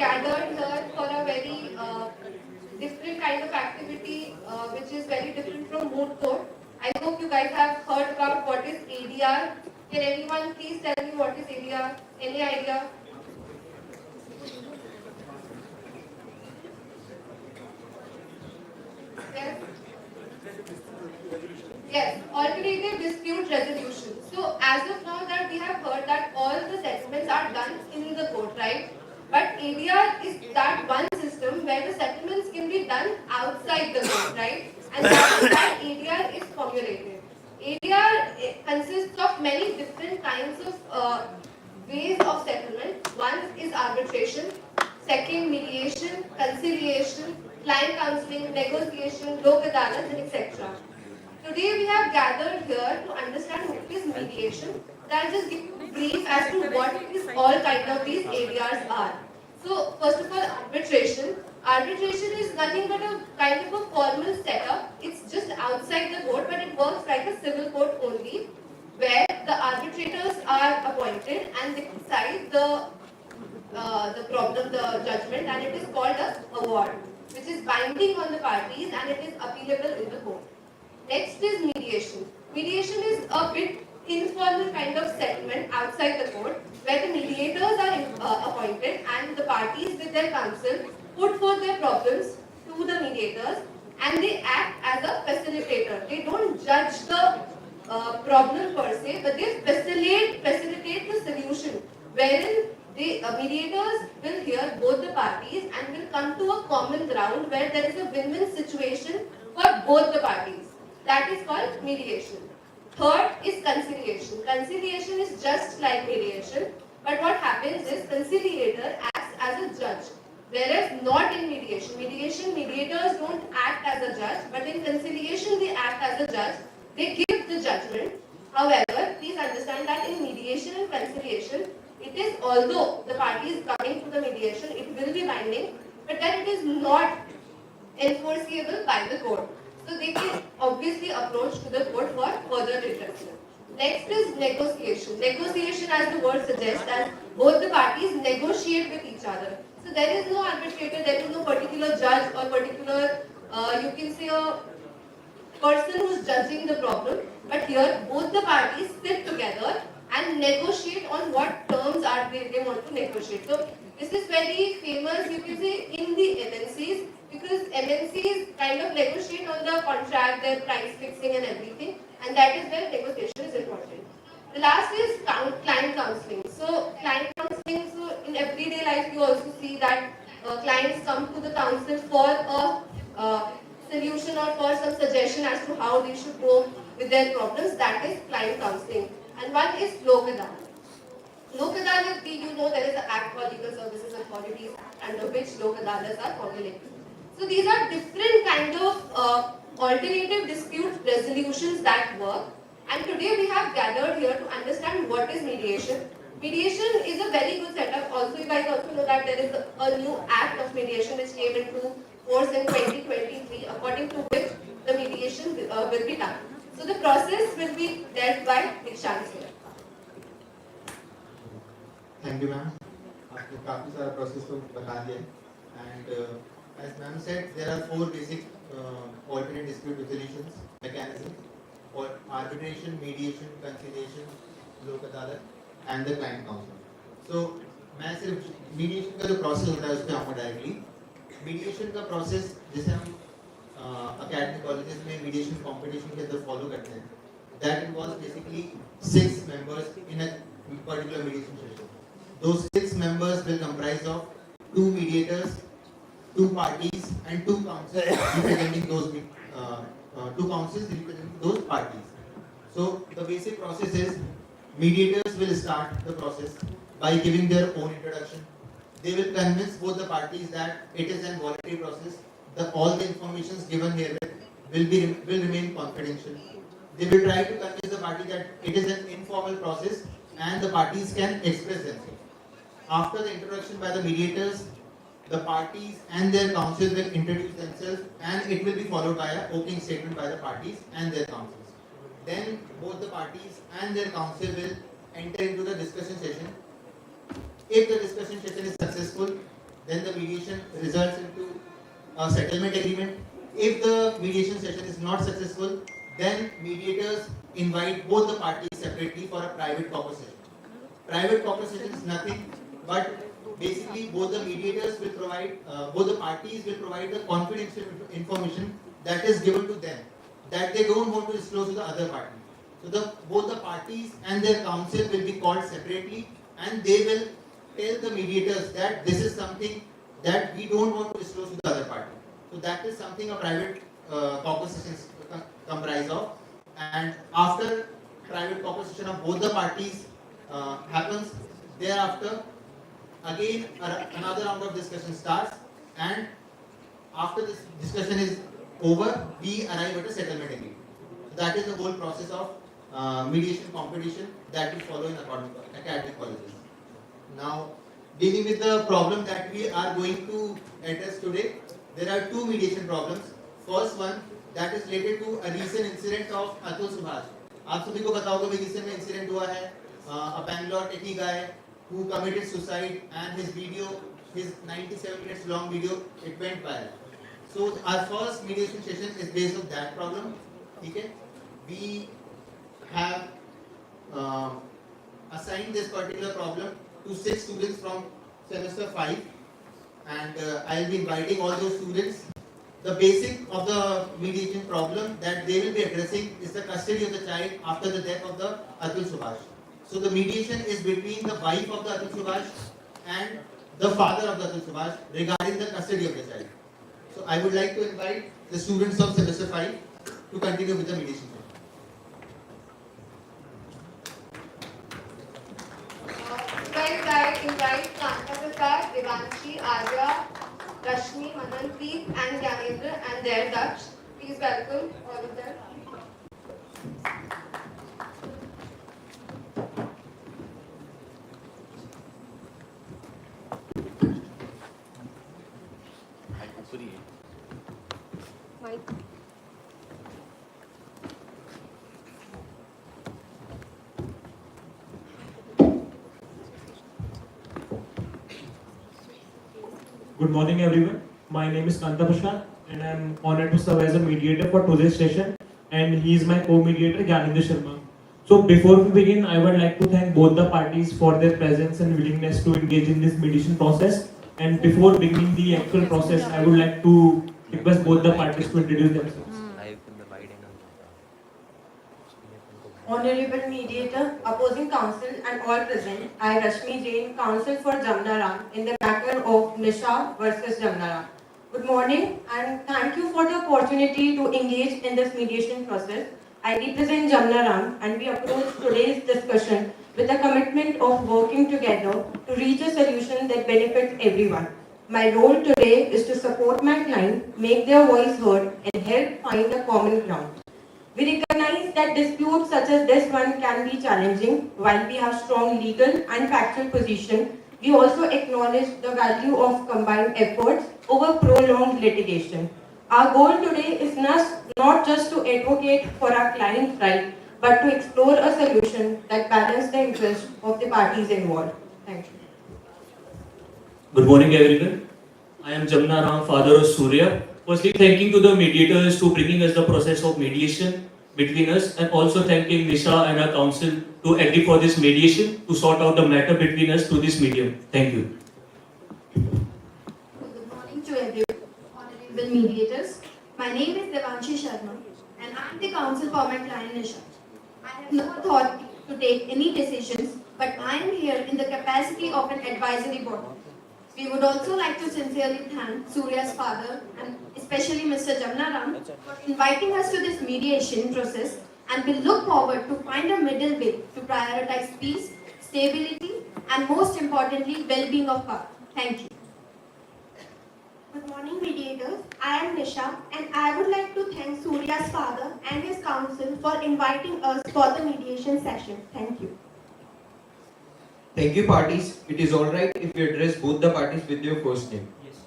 gathered here for a very different kind of activity, which is very different from moot court. I hope you guys have heard about what is ADR. Can anyone please tell me what is ADR? Any idea? Yes. Yes, alternative dispute resolution. So as of now that we have heard that all the settlements are done in the court, right? But ADR is that one system where the settlements can be done outside the court, right? And that is why ADR is formulated. ADR consists of many different kinds of ways of settlement. One is arbitration, second mediation, conciliation, client counseling, negotiation, lok adalat, and etc. Today we have gathered here to understand what is mediation. I'll just give you a brief as to what is all kind of these ADRs are. So first of all, arbitration. Arbitration is nothing but a kind of a formal setup. It's just outside the court, but it works like a civil court only, where the arbitrators are appointed and they decide the problem, the judgment, and it is called as award, which is binding on the parties and it is appealable in the court. Next is mediation. Mediation is a bit informal kind of settlement outside the court where the mediators are appointed and the parties with their counsel put forth their problems to the mediators and they act as a facilitator. They don't judge the problem per se, but they facilitate the solution wherein the mediators will hear both the parties and will come to a common ground where there is a win-win situation for both the parties. That is called mediation. Third is conciliation. Conciliation is just like mediation, but what happens is conciliator acts as a judge, whereas not in mediation. Mediators don't act as a judge, but in conciliation they act as a judge. They give the judgment. However, please understand that in mediation and conciliation, it is, although the party is coming to the mediation, it will be binding, but then it is not enforceable by the court. So they can obviously approach to the court for further redressal. Next is negotiation. Negotiation, as the word suggests, as both the parties negotiate with each other. So there is no arbitrator, there is no particular judge or particular, you can say a person who is judging the problem. But here both the parties sit together and negotiate on what terms are they want to negotiate. So this is very famous, you can say, in the MNCs, because MNCs kind of negotiate on the contract, their price fixing and everything, and that is where negotiation is important. The last is client counseling. So client counseling, so in everyday life you also see that clients come to the counsel for a solution or for some suggestion as to how they should go with their problems. That is client counseling. And one is lok adalat. Lok adalat, you know there is an act called Legal Services Authorities under which lok adalats are formulated. So these are different kind of alternative dispute resolutions that work. And today we have gathered here to understand what is mediation. Mediation is a very good setup. Also, you guys also know that there is a new act of mediation which came into force in 2023, according to which the mediation will be done. So the process will be dealt by Dikshant here. Thank you, ma'am. आपने काफी सारा process को बता दिया and as ma'am said, there are four basic alternate dispute resolutions mechanisms: for arbitration, mediation, conciliation, lok adalat, and the client counsel. So मैं सिर्फ mediation का जो process होता है उस पे आऊँगा directly. Mediation का process जिसे हम academic colleges में mediation competition के अंदर follow करते हैं, that involves basically 6 members in a particular mediation session. Those 6 members will comprise of 2 mediators, 2 parties, and 2 counsels representing those 2 counsels representing those parties. So the basic process is mediators will start the process by giving their own introduction. They will convince both the parties that it is a voluntary process. All the information given here will remain confidential. They will try to convince the party that it is an informal process and the parties can express themselves. After the introduction by the mediators, the parties and their counsel will introduce themselves and it will be followed by an opening statement by the parties and their counsels. Then both the parties and their counsel will enter into the discussion session. If the discussion session is successful, then the mediation results into a settlement agreement. If the mediation session is not successful, then mediators invite both the parties separately for a private caucus session. Private caucus session is nothing but basically both the mediators will provide, both the parties will provide the confidential information that is given to them, that they don't want to disclose to the other party. So both the parties and their counsel will be called separately, and they will tell the mediators that this is something that we don't want to disclose to the other party. So that is something a private caucus sessions comprise of. And after private caucus session of both the parties happens, thereafter again another round of discussion starts, and after this discussion is over, we arrive at a settlement agreement. So that is the whole process of mediation competition that we follow in academic colleges. Now, dealing with the problem that we are going to address today, there are two mediation problems. First one, that is related to a recent incident of Atul Subhash. आप सभी को पता होगा कि recent में incident हुआ है, a Bangalore techie guy who committed suicide, and his video, his 97 minutes long video, it went viral. So our first mediation session is based on that problem. Okay? We have assigned this particular problem to 6 students from semester 5, and I'll be inviting all those students. The basic of the mediation problem that they will be addressing is the custody of the child after the death of the Atul Subhash. So the mediation is between the wife of the Atul Subhash and the father of the Atul Subhash regarding the custody of the child. So I would like to invite the students of semester 5 to continue with the mediation. Friends, I invite Kanta Prasad, Devanshi, Arya, Rashmi, Mananpreet and Gyanendra and their Dutch. Please welcome all of them. Good morning everyone. My name is Kanta Prasad and I am honored to serve as a mediator for today's session, and he is my co-mediator Gyanendra Sharma. So before we begin, I would like to thank both the parties for their presence and willingness to engage in this mediation process. And before beginning the actual process, I would like to request both the parties to introduce themselves. Honorable Mediator, Opposing Counsel and all present, I Rashmi Jain, Counsel for Jamna Ram in the matter of Nisha versus Jamna Ram. Good morning and thank you for the opportunity to engage in this mediation process. I represent Jamna Ram and we approach today's discussion with a commitment of working together to reach a solution that benefits everyone. My role today is to support my client, make their voice heard and help find a common ground. We recognize that disputes such as this one can be challenging. While we have strong legal and factual position, we also acknowledge the value of combined efforts over prolonged litigation. Our goal today is not just to advocate for our client's right, but to explore a solution that balances the interests of the parties involved. Thank you. Good morning everyone. I am Jamna Ram, father of Surya. Firstly, thanking to the mediators to bringing us the process of mediation between us, and also thanking Nisha and our counsel to agree for this mediation to sort out the matter between us through this medium. Thank you. Good morning to everyone, honorable mediators. My name is Devanshi Sharma and I am the counsel for my client Nisha. I have no authority to take any decisions, but I am here in the capacity of an advisory body. We would also like to sincerely thank Surya's father and especially Mr. Jamna Ram for inviting us to this mediation process, and we look forward to find a middle way to prioritize peace, stability and most importantly well-being of power. Thank you. Good morning mediators, I am Nisha and I would like to thank Surya's father and his counsel for inviting us for the mediation session. Thank you. Thank you parties. It is alright if you address both the parties with your first name. Yes.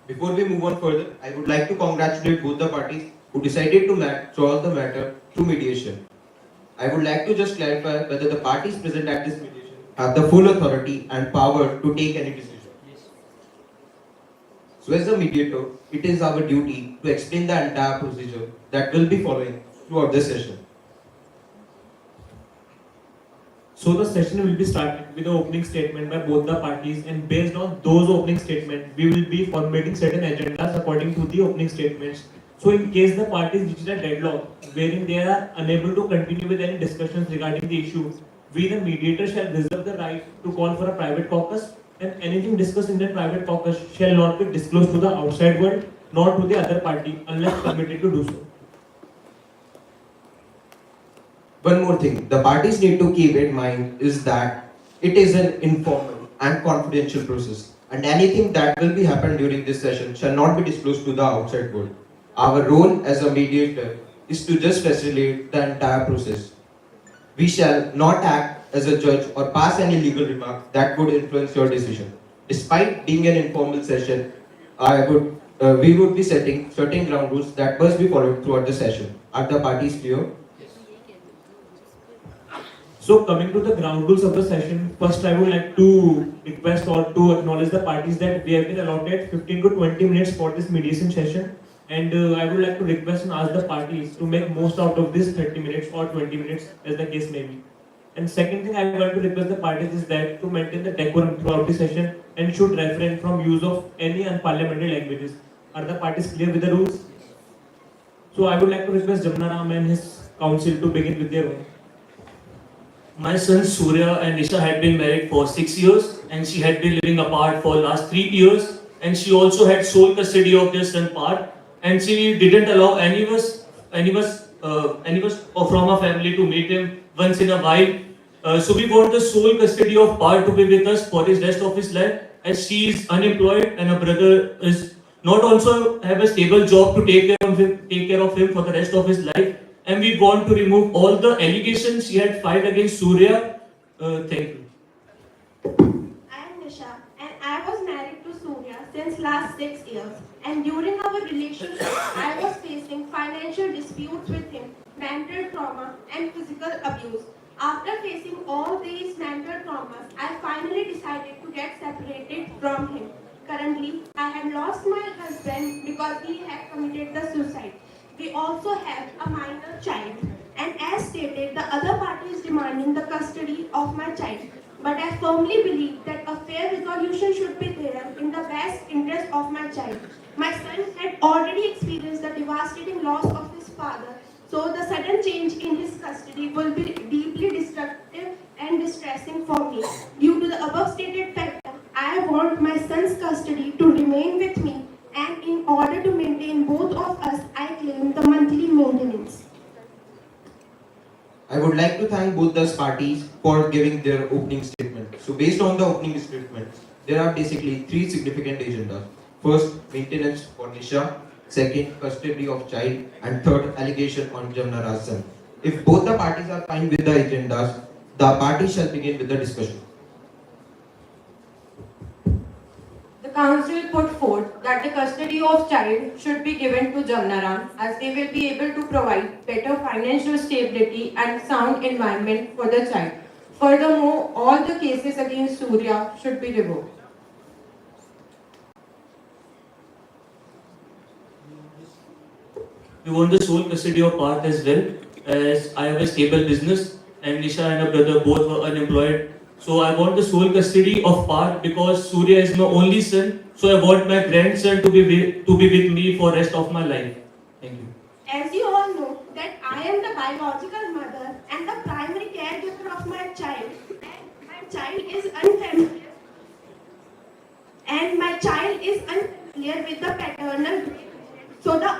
Before we move on further, I would like to congratulate both the parties who decided to solve the matter through mediation. I would like to just clarify whether the parties present at this mediation have the full authority and power to take any decision. Yes. So as a mediator, it is our duty to explain the entire procedure that will be following throughout the session. So the session will be started with the opening statement by both the parties, and based on those opening statements, we will be formulating certain agendas according to the opening statements. So in case the parties reach a deadlock wherein they are unable to continue with any discussions regarding the issue, we the mediator shall reserve the right to call for a private caucus, and anything discussed in that private caucus shall not be disclosed to the outside world nor to the other party unless permitted to do so. One more thing, the parties need to keep in mind is that it is an informal and confidential process, and anything that will be happen during this session shall not be disclosed to the outside world. Our role as a mediator is to just facilitate the entire process. We shall not act as a judge or pass any legal remark that would influence your decision. Despite being an informal session, we would be setting certain ground rules that must be followed throughout the session. Are the parties clear? So coming to the ground rules of the session, first I would like to request or to acknowledge the parties that we have been allotted 15 to 20 minutes for this mediation session, and I would like to request and ask the parties to make most out of this 30 minutes or 20 minutes as the case may be. And second thing I want to request the parties is that to maintain the decorum throughout the session and should refrain from use of any unparliamentary languages. Are the parties clear with the rules? So I would like to request Jamna Ram and his council to begin with their own. My sons Surya and Nisha had been married for 6 years, and she had been living apart for last 3 years, and she also had sole custody of their son Parth, and she didn't allow any of us from our family to meet him once in a while. So we want the sole custody of Parth to be with us for his rest of his life, as she is unemployed and her brother is not also have a stable job to take care of him for the rest of his life. And we want to remove all the allegations she had filed against Surya. Thank you. I am Nisha and I was married to Surya since last 6 years. And during our relationship, I was facing financial disputes with him, mental trauma and physical abuse. After facing all these mental traumas, I finally decided to get separated from him. Currently, I have lost my husband because he had committed the suicide. We also have a minor child, and as stated, the other party is demanding the custody of my child. But I firmly believe that a fair resolution should be there in the best interest of my child. My son had already experienced the devastating loss of his father, so the sudden change in his custody will be deeply destructive and distressing for me. Due to the above stated factor, I want my son's custody to remain with me, and in order to maintain both of us, I claim the monthly maintenance. I would like to thank both the parties for giving their opening statement. So based on the opening statement, there are basically 3 significant agendas. First, maintenance for Nisha. Second, custody of child. And third, allegation on Jamna Rasan. If both the parties are fine with the agendas, the parties shall begin with the discussion. The council put forth that the custody of child should be given to Jamnaram, as they will be able to provide better financial stability and sound environment for the child. Furthermore, all the cases against Surya should be revoked. We want the sole custody of Parth as well, as I have a stable business and Nisha and her brother both were unemployed. So I want the sole custody of Parth because Surya is my only son. So I want my grandson to be with me for rest of my life. Thank you. As you all know, that I am the biological mother and the primary caregiver of my child, and my child is unfamiliar. And my child is unfamiliar with the paternal grave. So the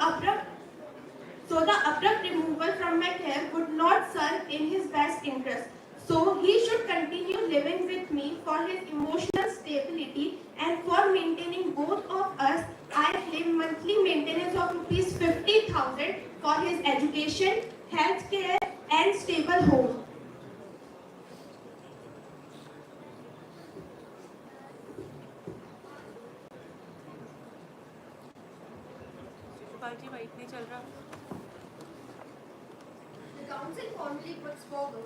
abrupt removal from my care would not serve in his best interest. So he should continue living with me for his emotional stability, and for maintaining both of us, I claim monthly maintenance of rupees 50,000 for his education, health care and stable home. The council formally puts forward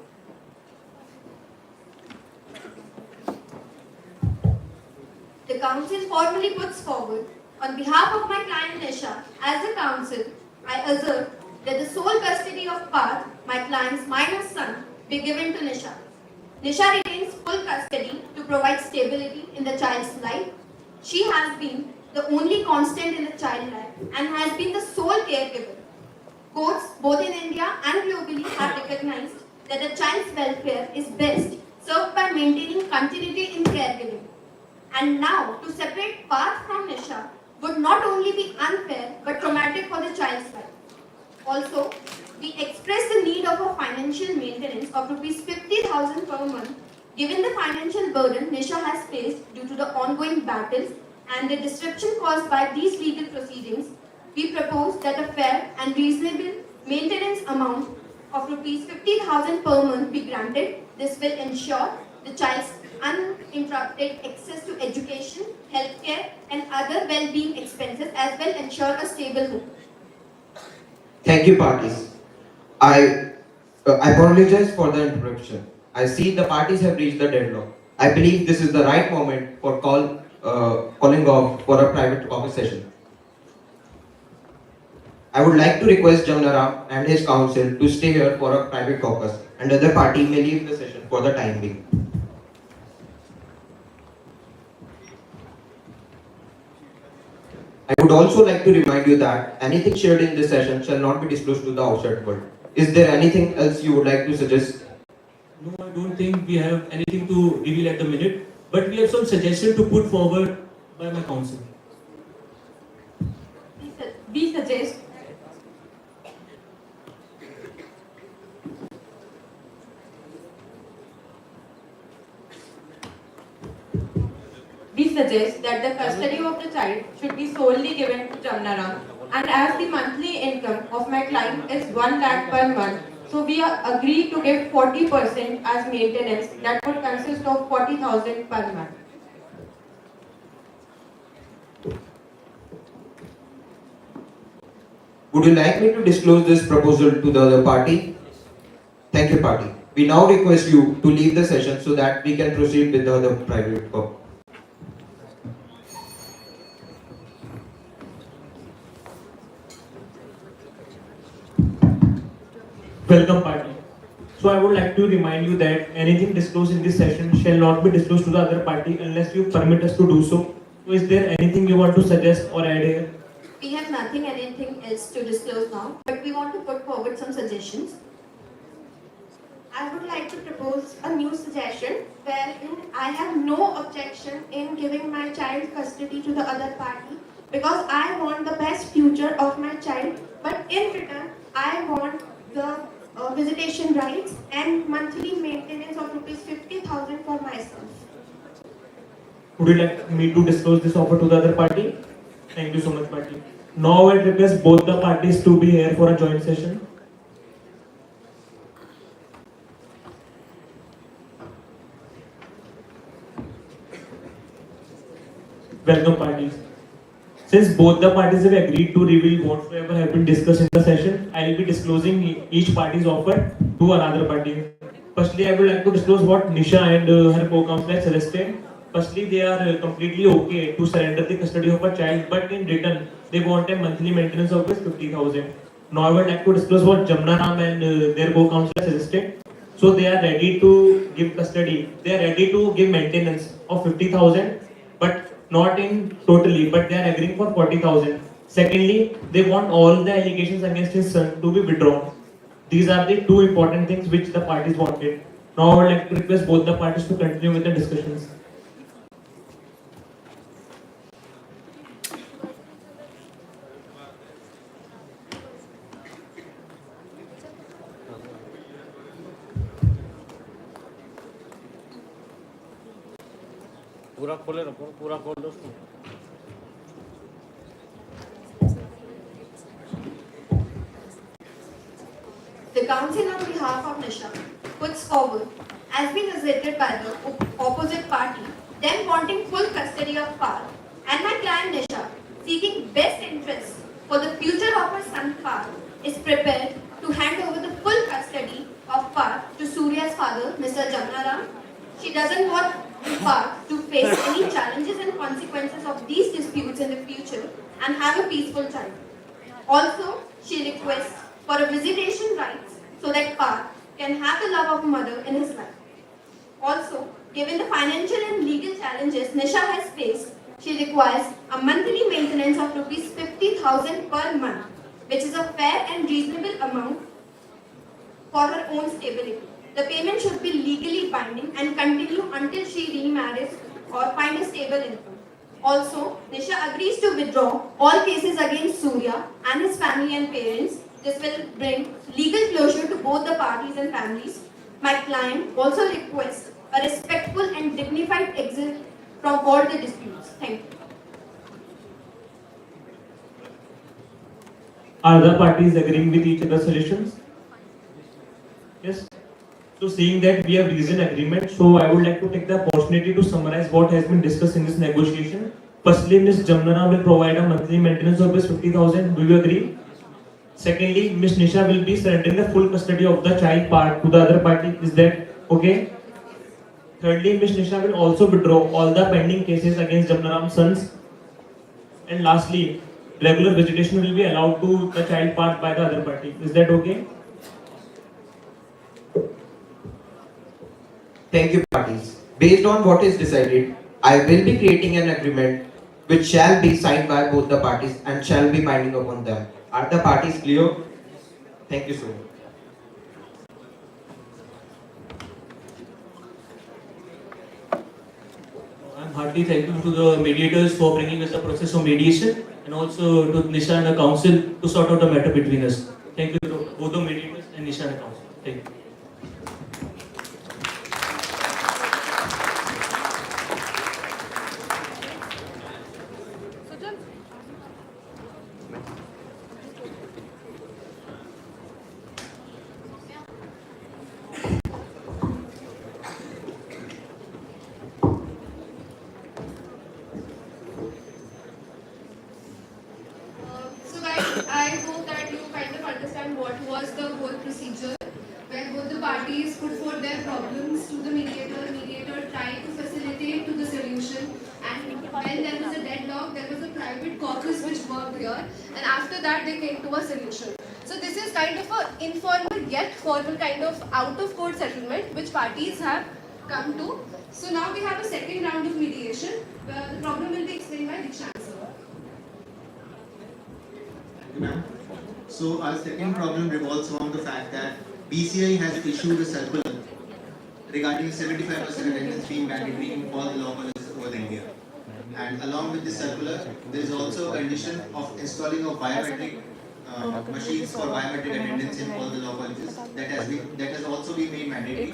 The council formally puts forward On behalf of my client Nisha, as a counsel, I assert that the sole custody of Parth, my client's minor son, be given to Nisha. Nisha retains full custody to provide stability in the child's life. She has been the only constant in the child's life and has been the sole caregiver. Courts, both in India and globally, have recognized that the child's welfare is best served by maintaining continuity in caregiving. And now, to separate Parth from Nisha would not only be unfair but traumatic for the child's life. Also, we express the need of a financial maintenance of rupees 50,000 per month given the financial burden Nisha has faced due to the ongoing battles and the disruption caused by these legal proceedings. We propose that a fair and reasonable maintenance amount of rupees 50,000 per month be granted. This will ensure the child's uninterrupted access to education, healthcare and other well-being expenses as well ensure a stable home. Thank you, parties. I apologize for the interruption. I see the parties have reached the deadlock. I believe this is the right moment for calling off for a private caucus session. I would like to request Jamnaram and his counsel to stay here for a private caucus, and other party may leave the session for the time being. I would also like to remind you that anything shared in this session shall not be disclosed to the outside world. Is there anything else you would like to suggest? No, I don't think we have anything to reveal at the minute, but we have some suggestion to put forward by my counsel. We suggest that the custody of the child should be solely given to Jamnaram, and as the monthly income of my client is 1 lakh per month, so we are agreed to give 40% as maintenance, that would consist of 40,000 per month. Would you like me to disclose this proposal to the other party? Thank you, party. We now request you to leave the session so that we can proceed with the other private caucus. Welcome party. So I would like to remind you that anything disclosed in this session shall not be disclosed to the other party unless you permit us to do so. So is there anything you want to suggest or add here? We have anything else to disclose now, but we want to put forward some suggestions. I would like to propose a new suggestion wherein I have no objection in giving my child custody to the other party because I want the best future of my child, but in return I want the visitation rights and monthly maintenance of rupees 50,000 for myself. Would you like me to disclose this offer to the other party? Thank you so much, party. Now I request both the parties to be here for a joint session. Welcome, parties. Since both the parties have agreed to reveal whatsoever have been discussed in the session, I will be disclosing each party's offer to another party. Firstly, I would like to disclose what Nisha and her co-counsel have suggested. Firstly, they are completely okay to surrender the custody of a child, but in return, they want a monthly maintenance of 50,000. Now, I would like to disclose what Jamna Ram and their co-counsel have suggested. So, they are ready to give custody. They are ready to give maintenance of 50,000, but not in totally, but they are agreeing for 40,000. Secondly, they want all the allegations against his son to be withdrawn. These are the two important things which the parties wanted. Now, I would like to request both the parties to continue with the discussions. पूरा खोले रखो पूरा खोल दो उसको The counsel on behalf of Nisha puts forward, as been asserted by the opposite party, them wanting full custody of Parth, and my client Nisha, seeking best interest for the future of her son Parth, is prepared to hand over the full custody of Parth to Surya's father, Mr. Jamnaram. She doesn't want the path to face any challenges and consequences of these disputes in the future and have a peaceful child. Also, she requests for a visitation rights so that Parth can have the love of a mother in his life. Also, given the financial and legal challenges Nisha has faced, she requires a monthly maintenance of rupees 50,000 per month, which is a fair and reasonable amount for her own stability. The payment should be legally binding and continue until she remarries or find a stable income. Also, Nisha agrees to withdraw all cases against Surya and his family and parents. This will bring legal closure to both the parties and families. My client also requests a respectful and dignified exit from all the disputes. Thank you. Are the parties agreeing with each other's solutions? Yes. So seeing that we have reached an agreement, so I would like to take the opportunity to summarize what has been discussed in this negotiation. Firstly, Ms. Jamnara will provide a monthly maintenance of 50,000. Do you agree? Secondly, Ms. Nisha will be surrendering the full custody of the child part to the other party. Is that okay? Thirdly, Ms. Nisha will also withdraw all the pending cases against Jamnaram's sons. And lastly, regular visitation will be allowed to the child part by the other party. Is that okay? Thank you, parties. Based on what is decided, I will be creating an agreement which shall be signed by both the parties and shall be binding upon them. Are the parties clear? Thank you so much. I'm heartily thankful to the mediators for bringing us the process of mediation and also to Nisha and the council to sort out the matter between us. Thank you to both the mediators and Nisha and the council. Thank you. So guys, I hope that you kind of understand what was the whole procedure where both the parties put forth their problems to the mediator tried to facilitate to the solution, and when there was a deadlock, there was a private caucus which worked here, and after that they came to a solution. So this is kind of an informal yet formal kind of out of court settlement which parties have come to. So now we have a second round of mediation where the problem will be explained by Dikshant sir. Thank you, ma'am. So our second problem revolves around the fact that BCI has issued a circular regarding 75% attendance being mandatory in all the law colleges over India. And along with this circular, there is also a condition of installing of biometric machines for biometric attendance in all the law colleges. That has also been made mandatory.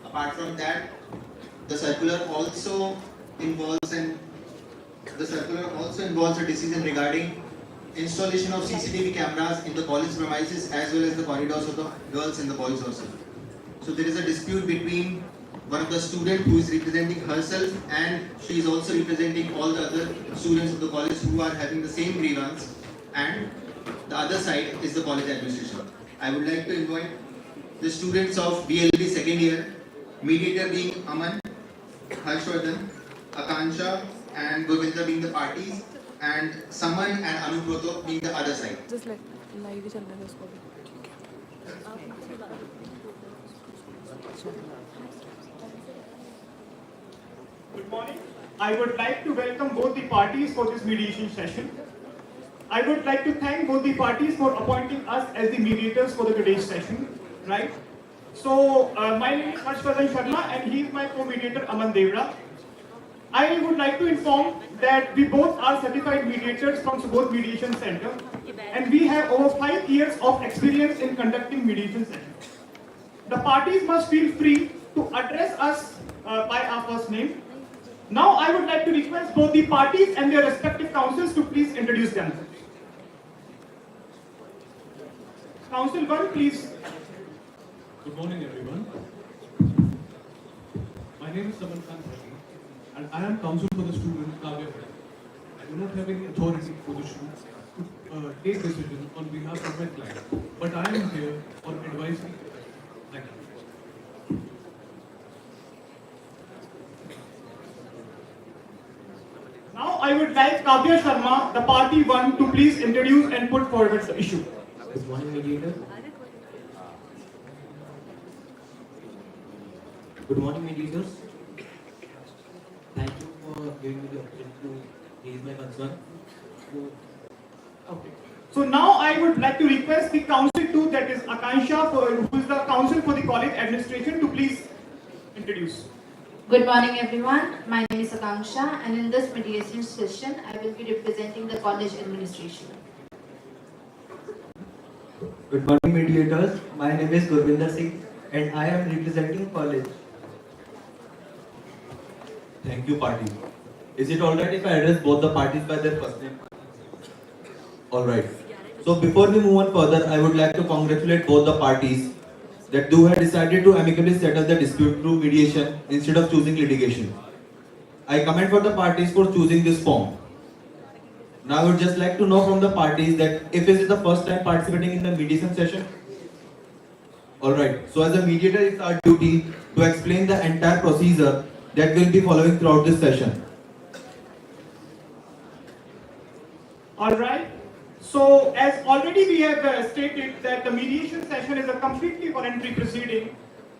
Apart from that, the circular also involves a decision regarding installation of CCTV cameras in the college premises as well as the corridors of the girls and the boys hostel. So there is a dispute between one of the students who is representing herself, and she is also representing all the other students of the college who are having the same grievance, and the other side is the college administration. I would like to invite the students of BLD second year, mediator being Aman, Harshvardhan, Akansha and Govinda being the parties, and Saman and Anubrata being the other side. Just like live चल रहा है उसको भी. Good morning. I would like to welcome both the parties for this mediation session. I would like to thank both the parties for appointing us as the mediators for today's session. Right. So my name is Harshvardhan Sharma and he is my co-mediator Aman Devra. I would like to inform that we both are certified mediators from Subodh Mediation Center, and we have over 5 years of experience in conducting mediation sessions. The parties must feel free to address us by our first name. Now I would like to request both the parties and their respective councils to please introduce themselves. Council 1, please. Good morning, everyone. My name is Saman Khan and I am counsel for the student Kavya. I do not have any authority for the student to take decisions on behalf of my client, but I am here for advisory. Thank you. like Kavya Sharma, the party one, to please introduce and put forward the issue. Good morning, mediators. Good morning, mediators. Thank you for giving me the opportunity to raise my concern. Okay. So now I would like to request the council two, that is Akansha, who is the council for the college administration, to please introduce. Good morning, everyone. My name is Akanksha, and in this mediation session, I will be representing the college administration. Good morning, mediators. My name is Gurvinder Singh, and I am representing college. Thank you, party. Is it alright if I address both the parties by their first name? Alright. So before we move on further, I would like to congratulate both the parties that they had decided to amicably settle the dispute through mediation instead of choosing litigation. I commend for the parties for choosing this form. Now I would just like to know from the parties that if it is the first time participating in the mediation session. Alright, so as a mediator, it's our duty to explain the entire procedure that will be following throughout this session. Alright. So as already we have stated that the mediation session is a completely voluntary proceeding,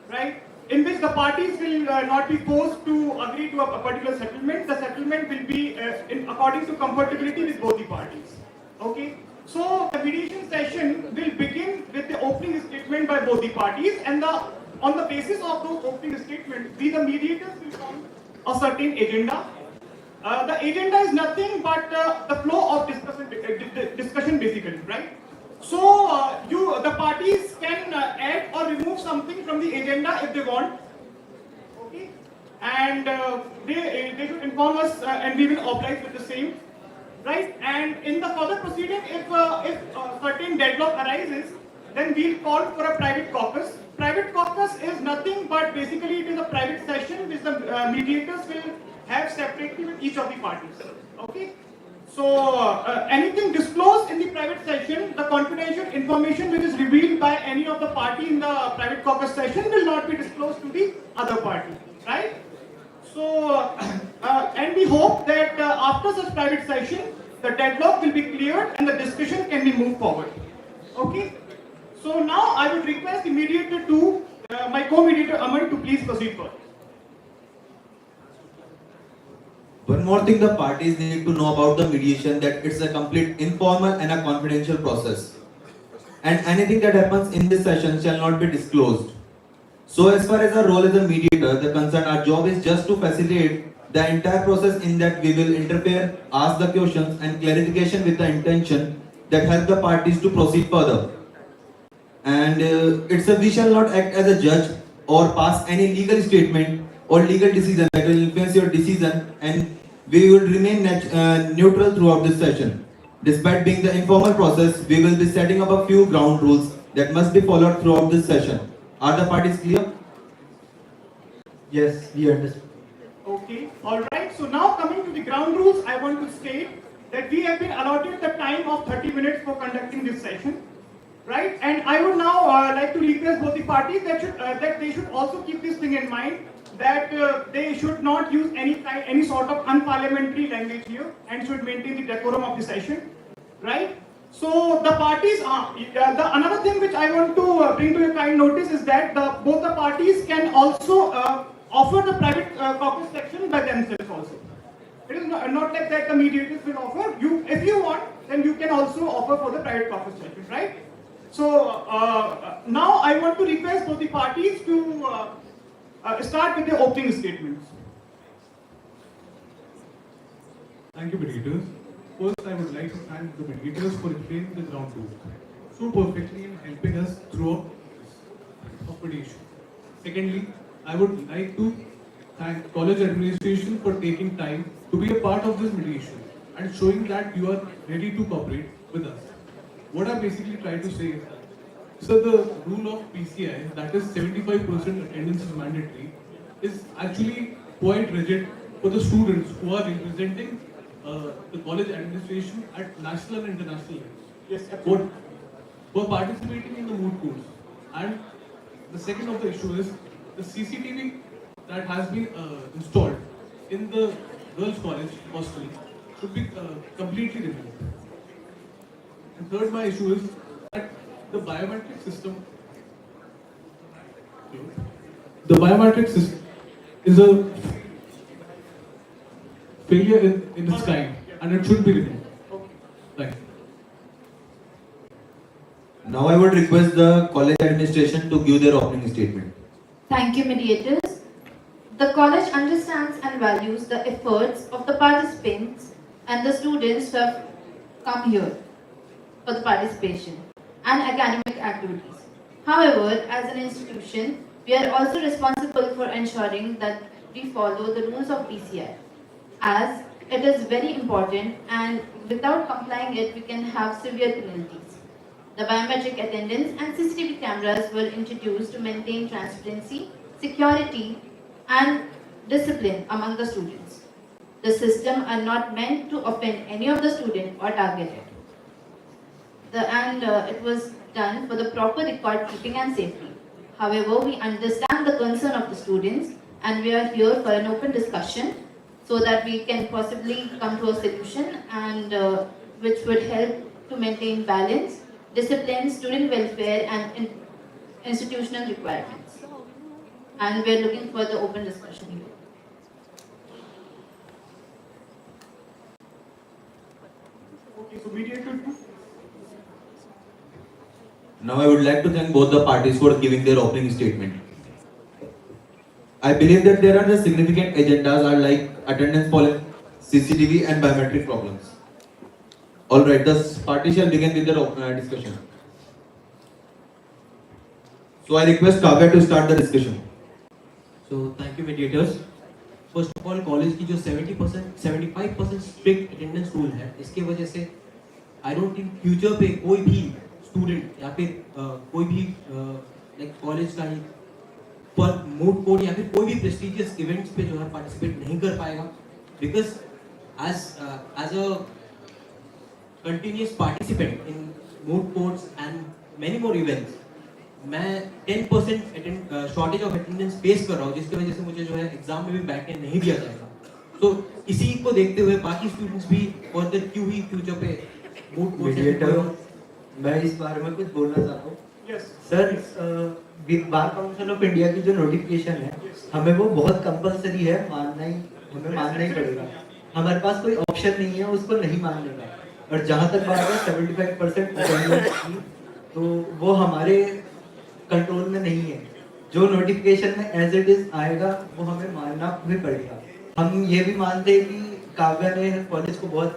right? In which the parties will not be forced to agree to a particular settlement. The settlement will be according to comfortability with both the parties. Okay. So the mediation session will begin with the opening statement by both the parties, and on the basis of those opening statements, we the mediators will come a certain agenda. The agenda is nothing but the flow of discussion basically, right? So the parties can add or remove something from the agenda if they want, okay? And they should inform us, and we will oblige with the same, right? And in the further proceeding, if certain deadlock arises, then we'll call for a private caucus. Private caucus is nothing but basically it is a private session which the mediators will have separately with each of the parties. Okay. So anything disclosed in the private session, the confidential information which is revealed by any of the party in the private caucus session will not be disclosed to the other party, right? So and we hope that after such private session, the deadlock will be cleared and the discussion can be moved forward. Okay. So now I would request the mediator to my co-mediator Aman to please proceed further. One more thing the parties need to know about the mediation, that it's a complete informal and a confidential process. And anything that happens in this session shall not be disclosed. So as far as our role as a mediator, our job is just to facilitate the entire process, in that we will interfere, ask the questions and clarification with the intention that help the parties to proceed further. And we shall not act as a judge or pass any legal statement or legal decision that will influence your decision, and we will remain neutral throughout this session. Despite being the informal process, we will be setting up a few ground rules that must be followed throughout this session. Are the parties clear? Yes, we understand. Okay, alright. So now coming to the ground rules, I want to state that we have been allotted the time of 30 minutes for conducting this session. Right, and I would now like to request both the parties that they should also keep this thing in mind, that they should not use any sort of unparliamentary language here and should maintain the decorum of the session. Right. So the parties another thing which I want to bring to your kind notice is that both the parties can also offer the private caucus section by themselves also. It is not like that the mediators will offer. If you want, then you can also offer for the private caucus section, right? So now I want to request both the parties to start with the opening statements. Thank you, mediators. First, I would like to thank the mediators for explaining the ground rules so perfectly and helping us throughout this mediation. Secondly, I would like to thank college administration for taking time to be a part of this mediation and showing that you are ready to cooperate with us. What I basically try to say is that, so the rule of PCI, that is 75% attendance is mandatory, is actually quite rigid for the students who are representing the college administration at national and international levels. Yes, absolutely. Who are participating in the moot courts. And the second of the issue is the CCTV that has been installed in the girls' college hostel should be completely removed. And third, my issue is that the biometric system is a failure in its kind, and it should be removed. Thank you. Now I would request the college administration to give their opening statement. Thank you, mediators. The college understands and values the efforts of the participants and the students who have come here for the participation and academic activities. However, as an institution, we are also responsible for ensuring that we follow the rules of BCI, as it is very important, and without complying it, we can have severe penalties. The biometric attendance and CCTV cameras were introduced to maintain transparency, security, and discipline among the students. The system are not meant to offend any of the student or target it. It was done for the proper record keeping and safety. However, we understand the concern of the students, and we are here for an open discussion so that we can possibly come to a solution and which would help to maintain balance, discipline, student welfare, and institutional requirements. And we are looking for the open discussion here. Okay, so mediator 2. Now I would like to thank both the parties for giving their opening statement. I believe that there are the significant agendas are like attendance policy, CCTV and biometric problems. Alright, the party shall begin with the discussion. So I request Kavya to start the discussion. So thank you, mediators. First of all, college की जो 70% 75% strict attendance rule है, इसके वजह से I don't think future पे कोई भी student या फिर कोई भी लाइक कॉलेज का ही पर मूड कोर्ट या फिर कोई भी प्रेस्टिजियस इवेंट्स पे जो है पार्टिसिपेट नहीं कर पाएगा, because as a continuous participant in moot courts and many more events, मैं 10% शॉर्टेज ऑफ अटेंडेंस फेस कर रहा हूँ, जिसकी वजह से मुझे जो है एग्जाम में भी बैठने नहीं दिया जाएगा. तो इसी को देखते हुए बाकी स्टूडेंट्स भी फर्दर क्यों ही फ्यूचर पे मूड कोर्ट. मैं इस बारे में कुछ बोलना चाहता हूँ. Yes. Sir, bar council of India की जो नोटिफिकेशन है, हमें वो बहुत कंपलसरी है, हमें मानना ही पड़ेगा. हमारे पास कोई ऑप्शन नहीं है उसको नहीं मानने का. और जहाँ तक बात है 75% अटेंडेंस की, तो वो हमारे कंट्रोल में नहीं है. जो नोटिफिकेशन में एज इट इज आएगा वो हमें मानना भी पड़ेगा. हम ये भी मानते हैं कि काव्या ने कॉलेज को बहुत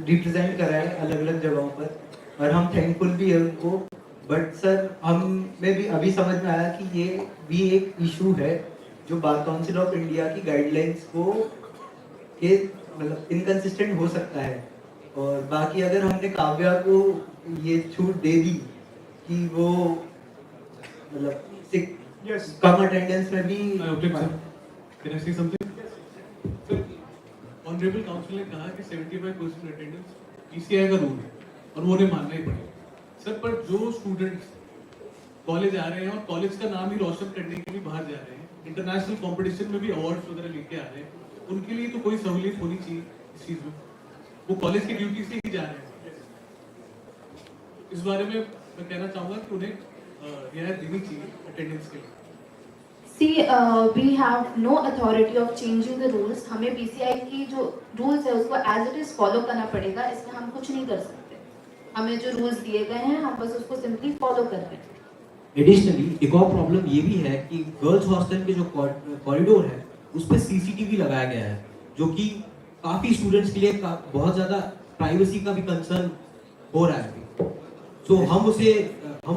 रिप्रेजेंट करा है अलग अलग जगहों पर, और हम थैंकफुल भी है उनको. बट सर, हमें भी अभी समझ में आया कि ये भी एक इशू है जो बार काउंसिल ऑफ इंडिया की गाइडलाइंस को के मतलब इनकंसिस्टेंट हो सकता है. और बाकी अगर हमने काव्या को ये छूट दे दी कि वो मतलब कम अटेंडेंस में भी. Can I say something? Sir, Honorable Council ने कहा कि 75% अटेंडेंस PCI का रूल है और वो उन्हें मानना ही पड़ेगा. सर, पर जो स्टूडेंट्स कॉलेज आ रहे हैं और कॉलेज का नाम ही रोशन करने के लिए बाहर जा रहे हैं, इंटरनेशनल कंपटीशन में भी अवार्ड्स वगैरह लेके आ रहे हैं, उनके लिए तो कोई सहूलियत होनी चाहिए इस चीज में. वो कॉलेज की ड्यूटी से ही जा रहे हैं. इस बारे में मैं कहना चाहूंगा कि उन्हें रियायत देनी चाहिए अटेंडेंस के लिए. See, we have no authority of changing the rules. हमें BCI की जो rules है उसको as it is follow करना पड़ेगा. इसमें हम कुछ नहीं कर सकते. हमें जो rules दिए गए हैं हम बस उसको simply follow कर रहे हैं. एडिशनली एक और प्रॉब्लम ये भी है कि गर्ल्स हॉस्टल के जो कॉरिडोर है उस पर CCTV लगाया गया है, जो कि काफी स्टूडेंट्स के लिए बहुत ज्यादा प्राइवेसी का भी कंसर्न हो रहा है. तो हम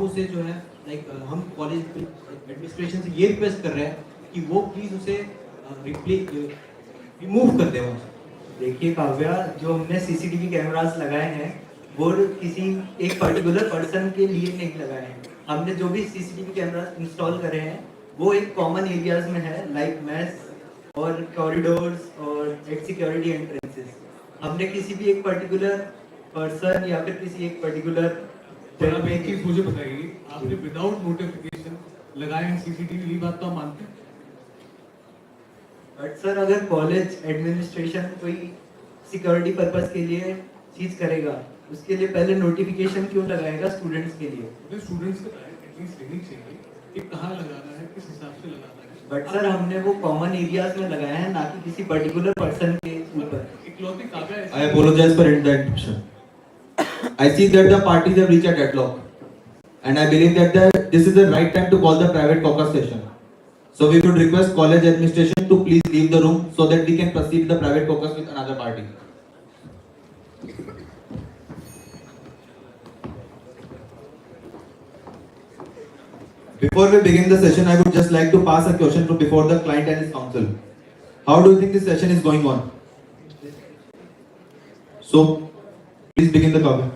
उसे जो है लाइक हम कॉलेज एडमिनिस्ट्रेशन से ये रिक्वेस्ट कर रहे हैं कि वो प्लीज उसे रिमूव कर दे वहाँ से. देखिए काव्या, जो हमने CCTV कैमरास लगाए हैं वो किसी एक पर्टिकुलर पर्सन के लिए नहीं लगाए हैं. हमने जो भी CCTV कैमरास इंस्टॉल करे हैं वो एक कॉमन एरियाज में है, लाइक मेस और कॉरिडोर्स और एट सिक्योरिटी एंट्रेंसेस. हमने किसी भी एक पर्टिकुलर पर्सन या फिर किसी एक पर्टिकुलर आप एक चीज मुझे बताइए, आपने विदाउट नोटिफिकेशन लगाए हैं CCTV, ये बात तो आप मानते हैं? बट सर, अगर कॉलेज एडमिनिस्ट्रेशन कोई सिक्योरिटी पर्पस के लिए चीज करेगा, उसके लिए पहले नोटिफिकेशन क्यों लगाएगा स्टूडेंट्स के लिए? स्टूडेंट्स को एटलीस्ट ट्रेनिंग चाहिए कि कहाँ लगाना है, किस हिसाब से लगाना है। बट सर हमने वो कॉमन एरियाज में लगाया है, ना कि किसी पर्टिकुलर पर्सन के ऊपर। इकलौती काव्या ऐसी- I apologize for interruption. I see that the parties have reached a deadlock, and I believe that this is the right time to call the private caucus session. So we would request college administration to please leave the room so that we can proceed the private caucus with another party. Before we begin the session, I would just like to pass a question to before the client and his counsel. How do you think this session is going on? So, please begin the cover.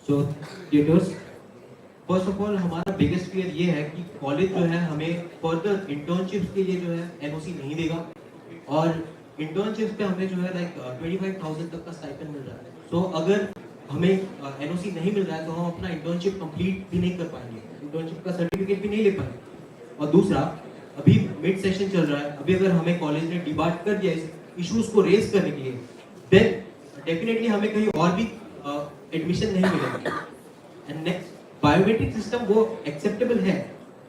So, tutors, first of all हमारा biggest fear ये है कि college जो है हमें further internships के लिए जो है एनओसी नहीं देगा, और इंटर्नशिप्स पे हमें जो है लाइक 25,000 तक का स्टाइपेंड मिल रहा है. सो अगर हमें एनओसी नहीं मिल रहा है तो हम अपना इंटर्नशिप कंप्लीट भी नहीं कर पाएंगे, इंटर्नशिप का सर्टिफिकेट भी नहीं ले पाएंगे. और दूसरा, अभी मिड सेशन चल रहा है, अभी अगर हमें कॉलेज ने डिबार्ट कर दिया इस इश्यूज को रेज करने के लिए, देन डेफिनेटली हमें कहीं और भी एडमिशन नहीं मिलेगा. एंड नेक्स्ट, बायोमेट्रिक सिस्टम वो एक्सेप्टेबल है,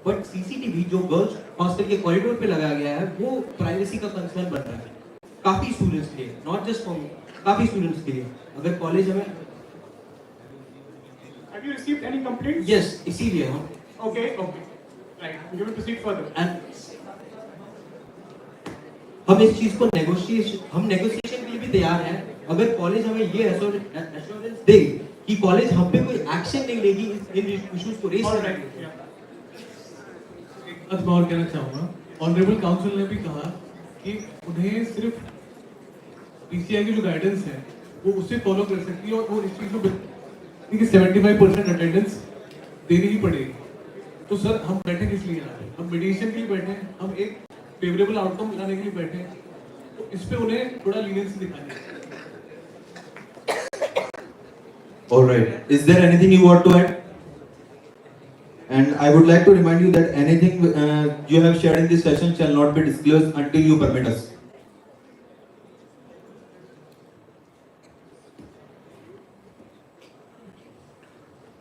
बट सीसीटीवी जो गर्ल्स हॉस्टल के कॉरिडोर पे लगाया गया है वो प्राइवेसी का कंसर्न बन रहा है काफी स्टूडेंट्स के लिए, नॉट जस्ट फॉर मी, काफी स्टूडेंट्स के लिए. अगर कॉलेज हमें Have you received any complaints? Yes, इसीलिए हम Okay. Right. We will proceed further. हम इस चीज को नेगोशिएशन के लिए भी तैयार हैं. अगर कॉलेज हमें ये एश्योरेंस दे कि कॉलेज हम पे कोई एक्शन नहीं लेगी इन इश्यूज को रेज करने के लिए. एक बात मैं और कहना चाहूँगा, ऑनरेबल काउंसिल ने भी कहा कि उन्हें सिर्फ पीसीआई की जो गाइडेंस है वो उसे फॉलो कर सकती है, और वो इस चीज़ को कि 75% अटेंडेंस देनी ही पड़ेगी. तो सर हम बैठे किस लिए यहाँ पे? हम मीडिएशन के लिए बैठे हैं, हम एक फेवरेबल आउटकम लाने के लिए बैठे हैं. तो इस पे उन्हें थोड़ा लीनियंस दिखानी है. All right. Is there anything you want to add? And I would like to remind you that anything you have shared in this session shall not be disclosed until you permit us.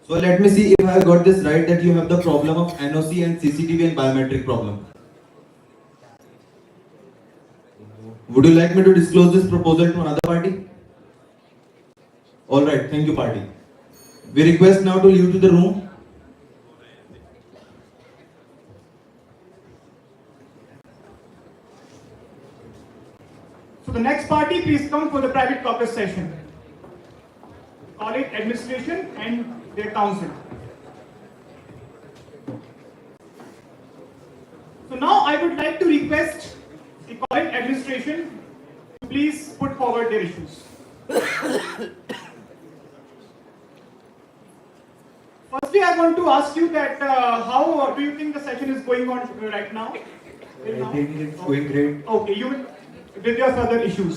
So let me see if I have got this right, that you have the problem of NOC and CCTV and biometric problem. Would you like me to disclose this proposal to another party? All right, thank you, party. We request now to leave to the room. So the next party, please come for the private caucus session. College administration and their council. So now I would like to request the college administration to please put forward their issues. Firstly, I want to ask you that how do you think the session is going on right now? I think it's going great. Okay, you with your further issues.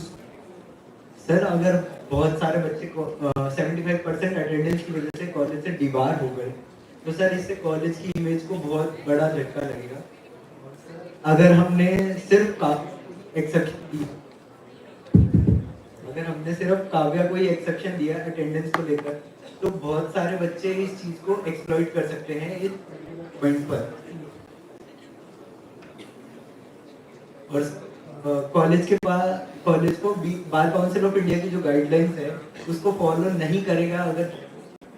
Sir अगर बहुत सारे बच्चे को 75% attendance की वजह से college से debar हो गए, तो सर इससे कॉलेज की इमेज को बहुत बड़ा झटका लगेगा. अगर हमने सिर्फ काव्या को ही एक्सेप्शन दिया अटेंडेंस को लेकर, तो बहुत सारे बच्चे इस चीज को एक्सप्लॉइट कर सकते हैं इस पॉइंट पर. और कॉलेज को बार काउंसिल ऑफ इंडिया की जो गाइडलाइंस है उसको फॉलो नहीं करेगा अगर,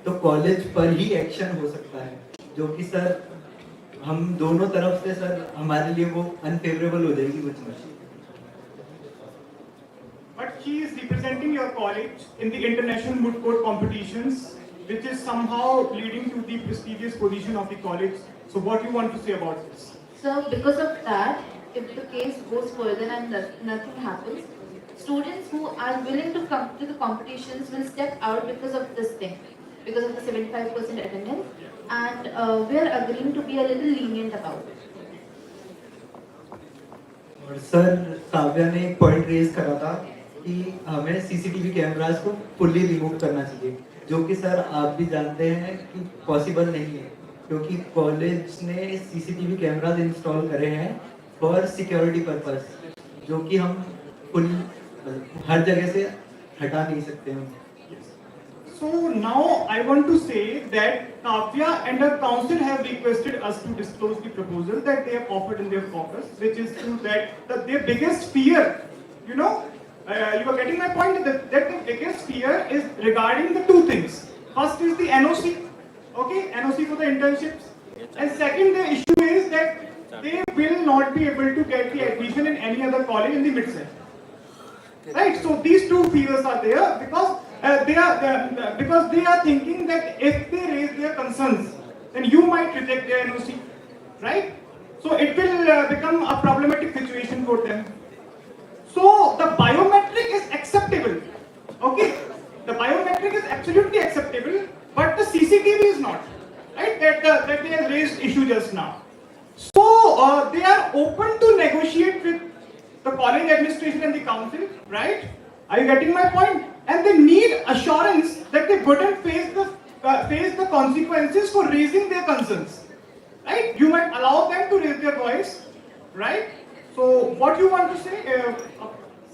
तो कॉलेज पर ही एक्शन हो सकता है, जो कि सर हम दोनों तरफ से सर हमारे लिए वो अनफेवरेबल हो जाएगी कुछ machine. But she is representing your college in the international moot court competitions, which is somehow leading to the prestigious position of the college. So what do you want to say about this? So because of that, if the case goes further and nothing happens, students who are willing to come to the competitions will step out because of this thing, because of the 75% attendance, and we are agreeing to be a little lenient about it. और sir Kavya ने एक point raise करा था कि हमें CCTV cameras को fully remove करना चाहिए, जो कि सर आप भी जानते हैं कि पॉसिबल नहीं है. क्योंकि कॉलेज ने सीसीटीवी कैमराज इंस्टॉल करे हैं फॉर सिक्योरिटी पर्पस, जो कि हम फुल हर जगह से हटा नहीं सकते हैं। So now I want to say that Kavya and her council have requested us to disclose the proposal that they have offered in their caucus, which is to that their biggest fear, you know, you are getting my point, that the biggest fear is regarding the two things. First is the NOC, okay, NOC for the internships, and second the issue is that they will not be able to get the admission in any other college in the mid-sem. Right, so these two fears are there because because they are thinking that if they raise their concerns, then you might reject their NOC, right? So it will become a problematic situation for them. So the biometric is acceptable, okay? The biometric is absolutely acceptable, but the CCTV is not, right? That they have raised issue just now. So they are open to negotiate with the college administration and the council, right? Are you getting my point? And they need assurance that they wouldn't face the consequences for raising their concerns, right? You might allow them to raise their voice, right? So what you want to say?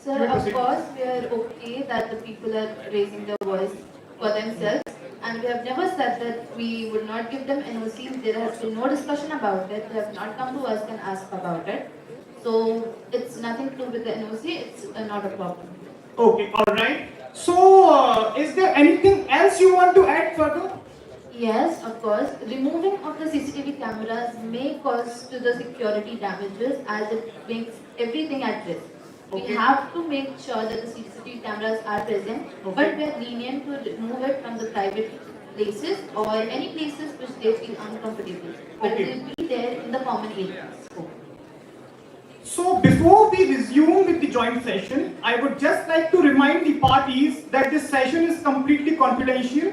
Sir, of course, we are okay that the people are raising their voice for themselves, and we have never said that we would not give them NOC. There has been no discussion about it. They have not come to us and asked about it. So it's nothing to do with the NOC. It's not a problem. Okay, all right. So is there anything else you want to add further? Yes, of course. Removing of the CCTV cameras may cause to the security damages as it makes everything at risk. Okay. We have to make sure that the CCTV cameras are present, but we are lenient to remove it from the private places or any places which they feel uncomfortable. But Okay. it will be there in the common areas. So before we resume with the joint session, I would just like to remind the parties that this session is completely confidential,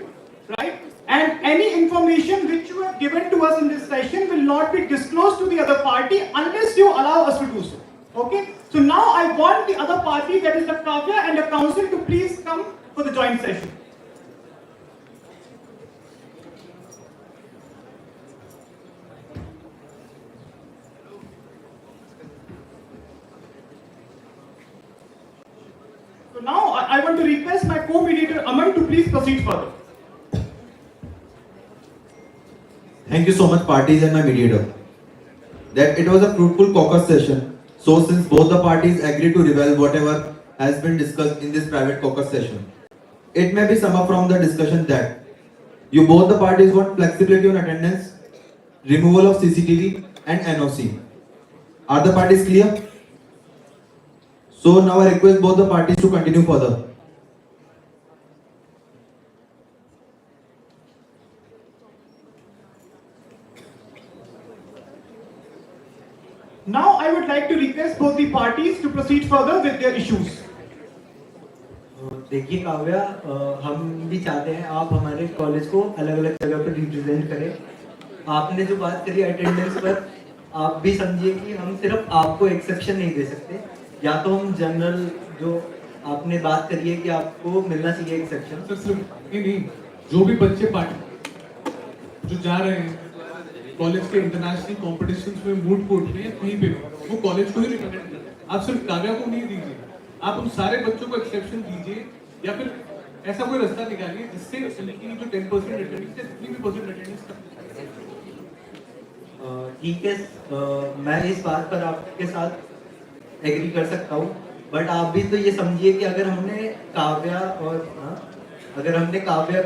right? And any information which you have given to us in this session will not be disclosed to the other party unless you allow us to do so. Okay? So now I want the other party, that is the Kavya and the council, to please come for the joint session. So now I want to request my co-mediator Aman to please proceed further. Thank you so much, parties and my mediator. That it was a fruitful caucus session. So since both the parties agreed to reveal whatever has been discussed in this private caucus session, it may be sum up from the discussion that you both the parties want flexibility on attendance, removal of CCTV and NOC. Are the parties clear? So now I request both the parties to continue further. Now I would like to request both the parties to proceed further with their issues. देखिए काव्या, हम भी चाहते हैं आप हमारे college को अलग अलग जगह पर रिप्रेजेंट करें। आपने जो बात करी अटेंडेंस पर, आप भी समझिए कि हम सिर्फ आपको एक्सेप्शन नहीं दे सकते, या तो हम जनरल जो आपने बात करी है कि आपको मिलना चाहिए एक्सेप्शन। सर सिर्फ नहीं, जो भी बच्चे जो जा रहे हैं कॉलेज के इंटरनेशनल कॉम्पिटिशन्स में, मूड कोर्ट में या कहीं पे भी, वो कॉलेज को ही रिप्रेजेंट करें। आप सिर्फ काव्या को नहीं दीजिए, आप उन सारे बच्चों को एक्सेप्शन दीजिए, या फिर ऐसा कोई रास्ता निकालिए जिससे उनकी जो 10% अटेंडेंस है, 3% अटेंडेंस ठीक है, मैं इस बात पर आपके साथ एग्री कर सकता हूँ, बट आप भी तो ये समझिए कि अगर हमने काव्या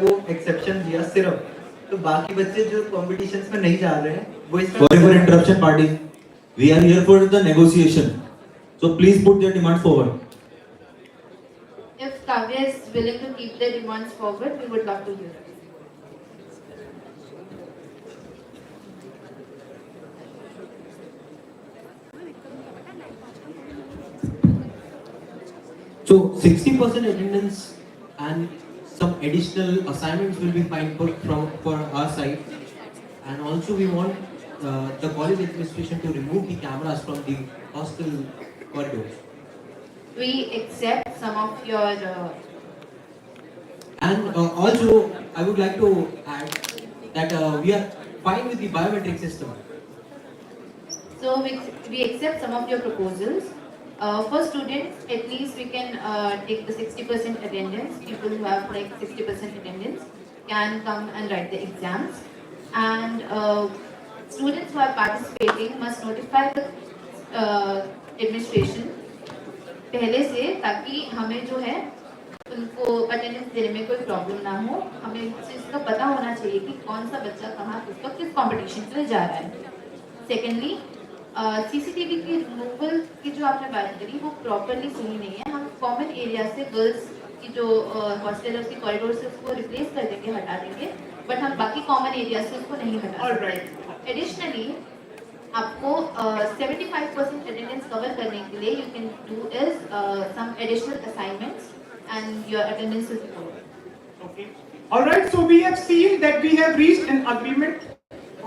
को एक्सेप्शन दिया सिर्फ, तो बाकी बच्चे जो कॉम्पिटिशन्स में नहीं जा रहे हैं वो Sorry for interruption, party. We are here for the negotiation. So please put their demands forward. If Kavya is willing to keep their demands forward, we would love to hear it. So 60% attendance and some additional assignments will be fine for our side, and also we want the college administration to remove the cameras from the hostel corridors. We accept some of your And also I would like to add that we are fine with the biometric system. So we accept some of your proposals. For students, at least we can take the 60% attendance. People who have like 60% attendance can come and write the exams. And students who are participating must notify the administration पहले से, ताकि हमें जो है उनको attendance देने में कोई प्रॉब्लम ना हो. हमें इस चीज़ का पता होना चाहिए कि कौन सा बच्चा कहाँ किस कंपटीशन के लिए जा रहा है. सेकेंडली, सीसीटीवी की रिमूवल की जो आपने बात करी वो प्रॉपरली सही नहीं है. हम कॉमन एरिया से गर्ल्स की जो हॉस्टल की कॉरिडोर से उसको रिप्लेस कर देंगे, हटा देंगे, बट हम बाकी कॉमन एरिया से उसको नहीं हटा सकते. एडिशनली आपको 75% अटेंडेंस कवर करने के लिए you can do is some additional assignments and your attendance is covered. Okay. All right. So we have seen that we have reached an agreement.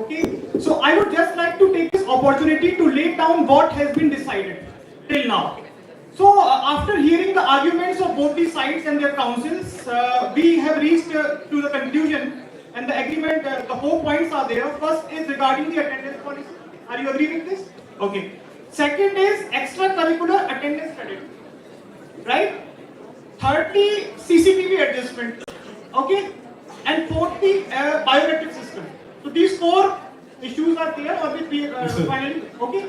Okay. So I would just like to take this opportunity to lay down what has been decided till now. So after hearing the arguments of both the sides and their counsels, we have reached to the conclusion and the agreement. The 4 points are there. First is regarding the attendance policy. Are you agree with this? Okay. Second is extracurricular attendance credit. Right? Thirdly, CCTV adjustment. Okay. And fourthly, biometric system. So these 4 issues are there, or will be finally okay.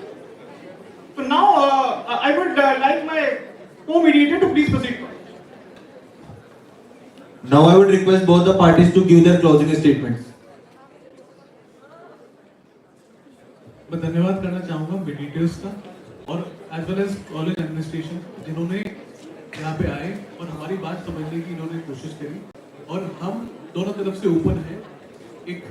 So now I would like my co-mediator to please proceed. Now I would request both the parties to give their closing statements. मैं धन्यवाद करना चाहूँगा mediators का और as well as college administration, जिन्होंने यहाँ पे आए और हमारी बात समझने की इन्होंने कोशिश करी, और हम दोनों तरफ से ओपन है एक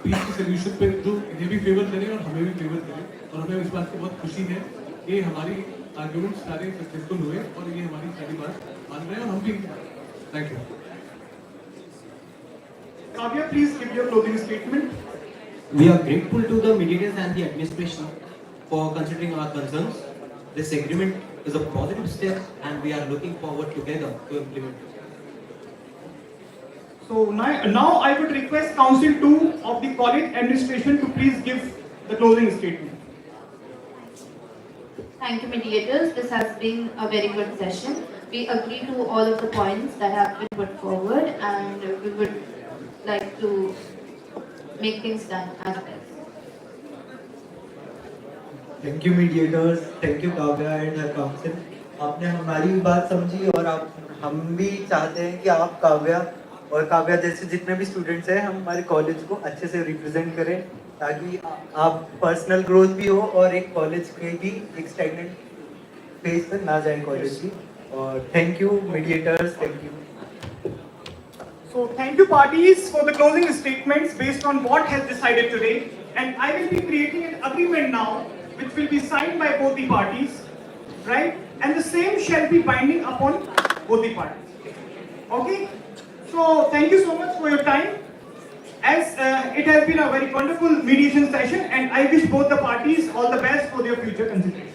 पीस के सोल्यूशन पे जो इन्हें भी फेवर करे और हमें भी फेवर करे. और हमें इस बात की बहुत खुशी है कि हमारी आर्ग्यूमेंट सारे सक्सेसफुल हुए और ये हमारी सारी बात मान रहे हैं और हम भी. Thank you. Kavya, please give your closing statement. We are grateful to the mediators and the administration for considering our concerns. This agreement is a positive step and we are looking forward together to implement it. So now I would request Council 2 of the college administration to please give the closing statement. Thank you, mediators. This has been a very good session. We agree to all of the points that have been put forward, and we would like to make things done as best. Thank you mediators, thank you Kavya and her council. आपने हमारी भी बात समझी और हम भी चाहते हैं कि आप काव्या और काव्या जैसे जितने भी स्टूडेंट्स हैं हम हमारे कॉलेज को अच्छे से रिप्रेजेंट करें, ताकि आप पर्सनल ग्रोथ भी हो और एक कॉलेज के भी एक स्टैग्नेंट फेज पर ना जाए कॉलेज की. और thank you mediators, thank you. So thank you parties for the closing statements based on what has decided today, and I will be creating an agreement now which will be signed by both the parties, right? And the same shall be binding upon both the parties. Okay? So thank you so much for your time. As it has been a very wonderful mediation session, and I wish both the parties all the best for their future consideration.